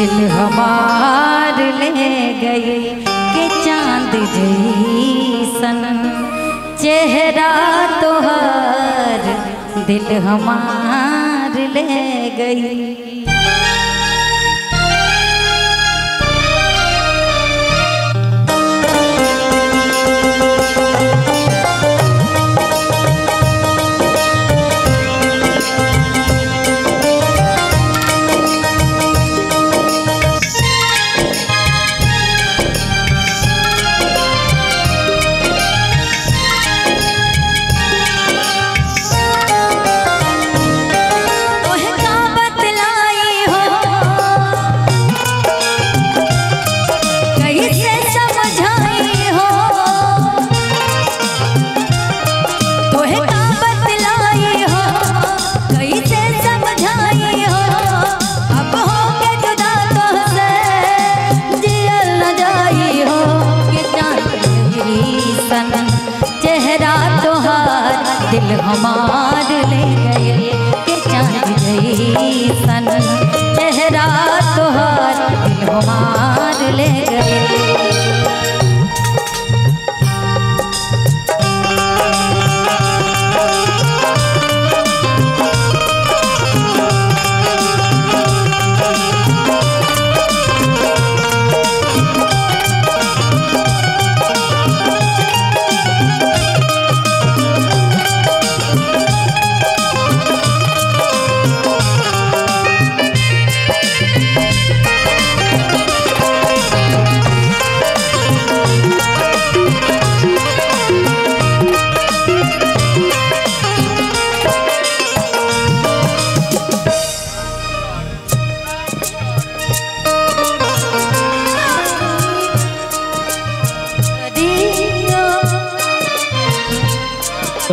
दिल हमार ले गई के चांद जैसन चेहरा तोहर दिल हमार ले गई। चेहरा तोहार दिल हमार ले गए के चांद जैसन चेहरा तोहार दिल हमार ले गए।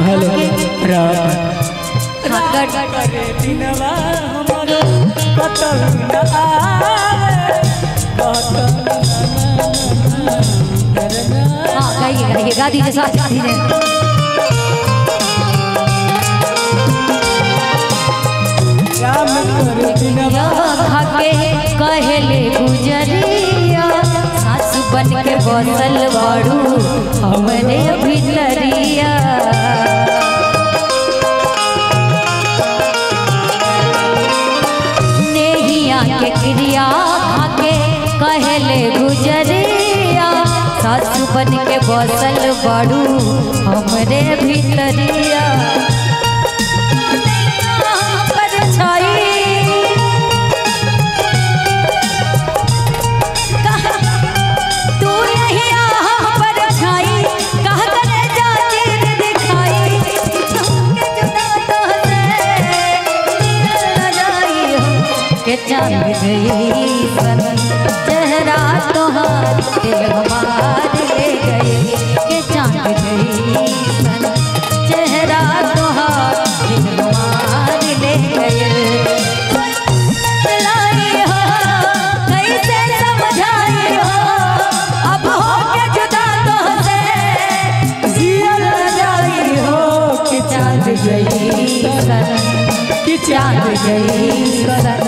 हेलो रात दिनवा हमरो कतल न आवे गाइए गा दीजिए साथ गा दीजिए। खाके कहले गुजरिया सास बन के बसल बाड़ू हमरे भीतरिया। नेहिया के क्रिया खाके कहले गुजरिया सास बन के बसल बाड़ू हमरे भीतरिया। के चांद जैसन चेहरा तोहार दिल हमार ले गए के चांद जैसन चेहरा तोहार दिल हमार ले गए। कैसे समझाई हो अब हो के जुदा तोहसे जियल जाई हो के चांद जैसन चांद जैसन